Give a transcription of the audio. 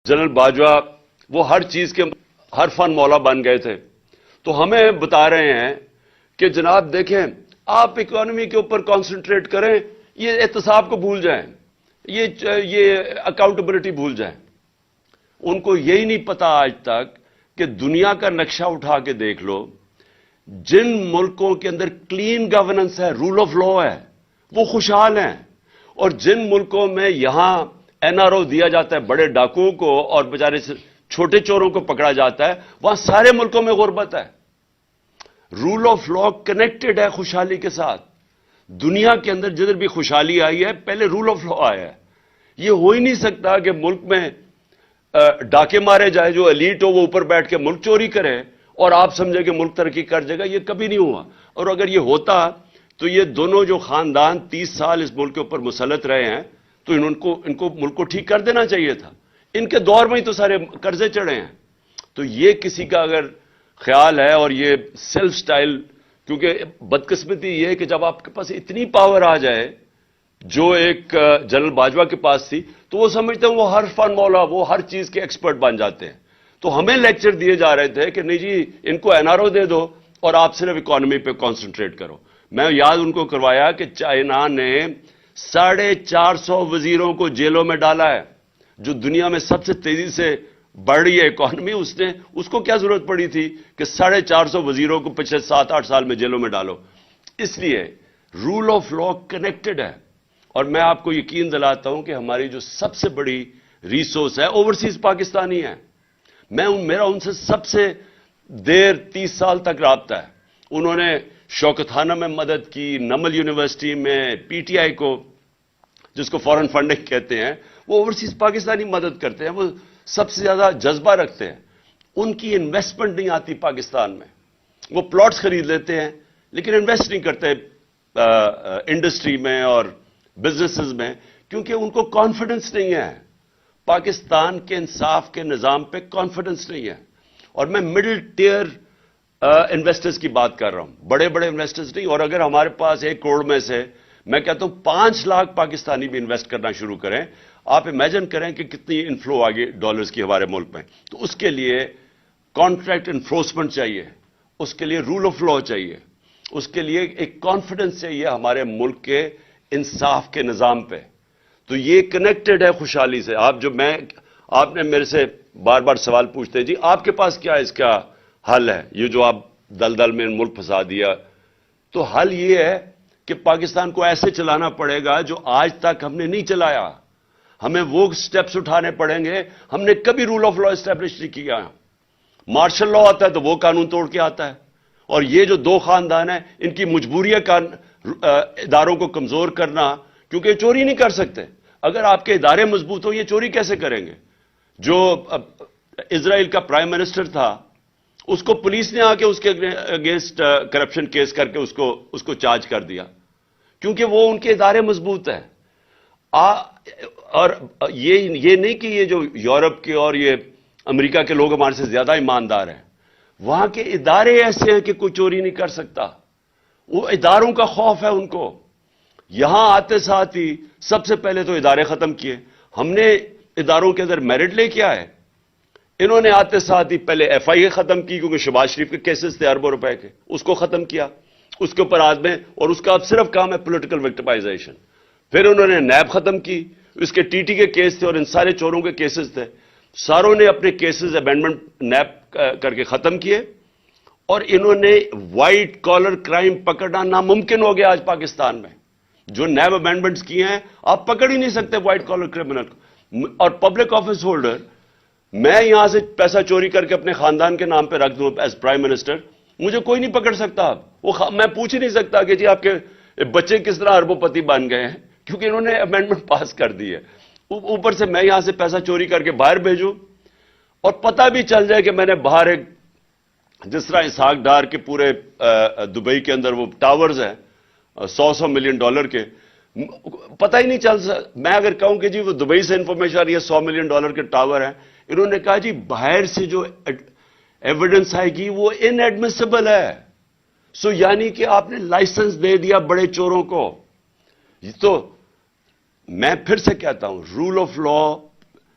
General Bajwa وہ ہر چیز کے ہر فن مولا بن گئے تھے، تو ہمیں بتا رہے ہیں کہ جناب دیکھیں آپ اکانومی کے اوپر کانسنٹریٹ کریں، یہ احتساب کو بھول جائیں، یہ اکاؤنٹیبلٹی بھول جائیں۔ ان کو یہی نہیں پتا آج تک کہ دنیا کا نقشہ اٹھا کے دیکھ لو، جن ملکوں کے اندر کلین گورننس ہے، رول آف لا ہے، وہ خوشحال ہیں، اور جن ملکوں میں یہاں این آر او دیا جاتا ہے بڑے ڈاکوؤں کو اور بیچارے چھوٹے چوروں کو پکڑا جاتا ہے، وہاں سارے ملکوں میں غربت ہے۔ رول آف لا کنیکٹڈ ہے خوشحالی کے ساتھ۔ دنیا کے اندر جدھر بھی خوشحالی آئی ہے پہلے رول آف لا آیا ہے۔ یہ ہو ہی نہیں سکتا کہ ملک میں ڈاکے مارے جائے، جو ایلیٹ ہو وہ اوپر بیٹھ کے ملک چوری کرے اور آپ سمجھے کہ ملک ترقی کر جائے گا، یہ کبھی نہیں ہوا۔ اور اگر یہ ہوتا تو یہ دونوں جو خاندان 30 سال اس ملک کے اوپر مسلط رہے ہیں تو ان کو ملک کو ٹھیک کر دینا چاہیے تھا۔ ان کے دور میں ہی تو سارے قرضے چڑھے ہیں۔ تو یہ کسی کا اگر خیال ہے، اور یہ سیلف سٹائل، کیونکہ بدقسمتی یہ ہے کہ جب آپ کے پاس اتنی پاور آ جائے جو ایک جنرل باجوہ کے پاس تھی، تو وہ سمجھتے ہیں وہ ہر فن مولا، وہ ہر چیز کے ایکسپرٹ بن جاتے ہیں۔ تو ہمیں لیکچر دیے جا رہے تھے کہ نہیں جی ان کو این آر او دے دو اور آپ صرف اکانومی پہ کانسنٹریٹ کرو۔ میں یاد ان کو کروایا کہ چائنا نے 450 وزیروں کو جیلوں میں ڈالا ہے، جو دنیا میں سب سے تیزی سے بڑھ رہی ہے اکانومی، اس کو کیا ضرورت پڑی تھی کہ 450 وزیروں کو پچھلے 7-8 سال میں جیلوں میں ڈالو؟ اس لیے رول آف لا کنیکٹڈ ہے، اور میں آپ کو یقین دلاتا ہوں کہ ہماری جو سب سے بڑی ریسورس ہے اوورسیز پاکستانی ہے۔ میرا ان سے سب سے دیر 30 سال تک رابطہ ہے۔ انہوں نے شوکتخانہ میں مدد کی، نمل یونیورسٹی میں، پی ٹی آئی کو جس کو فورن فنڈنگ کہتے ہیں، وہ اوورسیز پاکستانی مدد کرتے ہیں، وہ سب سے زیادہ جذبہ رکھتے ہیں۔ ان کی انویسٹمنٹ نہیں آتی پاکستان میں، وہ پلاٹس خرید لیتے ہیں لیکن انویسٹ نہیں کرتے انڈسٹری میں اور بزنسز میں، کیونکہ ان کو کانفیڈنس نہیں ہے، پاکستان کے انصاف کے نظام پہ کانفیڈنس نہیں ہے۔ اور میں مڈل ٹیئر انویسٹرز کی بات کر رہا ہوں، بڑے بڑے انویسٹرز نہیں۔ اور اگر ہمارے پاس 1 کروڑ میں سے میں کہتا ہوں 5 لاکھ پاکستانی بھی انویسٹ کرنا شروع کریں، آپ امیجن کریں کہ کتنی انفلو آگے ڈالرز کی ہمارے ملک میں۔ تو اس کے لیے کانٹریکٹ انفورسمنٹ چاہیے، اس کے لیے رول آف لا چاہیے، اس کے لیے ایک کانفیڈنس چاہیے ہمارے ملک کے انصاف کے نظام پہ۔ تو یہ کنیکٹڈ ہے خوشحالی سے۔ آپ نے میرے سے بار بار سوال پوچھتے ہیں جی آپ کے پاس کیا اس کا حل ہے، یہ جو آپ دلدل میں ملک پھنسا دیا؟ تو حل یہ ہے کہ پاکستان کو ایسے چلانا پڑے گا جو آج تک ہم نے نہیں چلایا۔ ہمیں وہ سٹیپس اٹھانے پڑیں گے، ہم نے کبھی رول آف لا اسٹیبلش نہیں کیا۔ مارشل لا آتا ہے تو وہ قانون توڑ کے آتا ہے، اور یہ جو 2 خاندان ہیں ان کی مجبوری ہے اداروں کو کمزور کرنا، کیونکہ یہ چوری نہیں کر سکتے۔ اگر آپ کے ادارے مضبوط ہوں یہ چوری کیسے کریں گے؟ جو اسرائیل کا پرائم منسٹر تھا، اس کو پولیس نے آ کے اس کے اگینسٹ کرپشن کیس کر کے اس کو چارج کر دیا، کیونکہ وہ ان کے ادارے مضبوط ہیں۔ اور یہ نہیں کہ یہ جو یورپ کے اور یہ امریکہ کے لوگ ہمارے سے زیادہ ایماندار ہیں، وہاں کے ادارے ایسے ہیں کہ کوئی چوری نہیں کر سکتا، وہ اداروں کا خوف ہے ان کو۔ یہاں آتے ساتھ ہی سب سے پہلے تو ادارے ختم کیے، ہم نے اداروں کے اندر میرٹ لے کے آئے، انہوں نے آتے ساتھ ہی پہلے ایف آئی اے ختم کی، کیونکہ شہباز شریف کے کیسز تھے اربوں روپے کے، اس کو ختم کیا، اس کے اوپر آدمی، اور اس کا اب صرف کام ہے پولیٹیکل وکٹمائزیشن۔ پھر انہوں نے نیب ختم کی، اس کے ٹی ٹی کے کیس تھے اور ان سارے چوروں کے کیسز تھے، ساروں نے اپنے کیسز امینڈمنٹ نیب کر کے ختم کیے، اور انہوں نے وائٹ کالر کرائم پکڑنا ناممکن ہو گیا آج پاکستان میں۔ جو نیب امینڈمنٹس کیے ہیں آپ پکڑ ہی نہیں سکتے وائٹ کالر کرمنل کو۔ اور پبلک آفس ہولڈر، میں یہاں سے پیسہ چوری کر کے اپنے خاندان کے نام پہ رکھ دوں ایز پرائم منسٹر، مجھے کوئی نہیں پکڑ سکتا۔ میں پوچھ ہی نہیں سکتا کہ جی آپ کے بچے کس طرح اربوں پتی بن گئے ہیں، کیونکہ انہوں نے امینڈمنٹ پاس کر دی ہے۔ اوپر سے میں یہاں سے پیسہ چوری کر کے باہر بھیجوں، اور پتہ بھی چل جائے کہ میں نے باہر ایک، جس طرح اسحاق ڈار کے پورے دبئی کے اندر وہ ٹاورز ہیں 100 ملین ڈالر کے، پتہ ہی نہیں چل سکتا۔ میں اگر کہوں کہ جی وہ دبئی سے انفارمیشن آ رہی ہے 100 ملین ڈالر کے ٹاور ہیں، انہوں نے کہا جی باہر سے جو ایویڈنس آئے گی وہ ان ایڈمیسیبل ہے۔ سو یعنی کہ آپ نے لائسنس دے دیا بڑے چوروں کو۔ تو میں پھر سے کہتا ہوں رول آف لا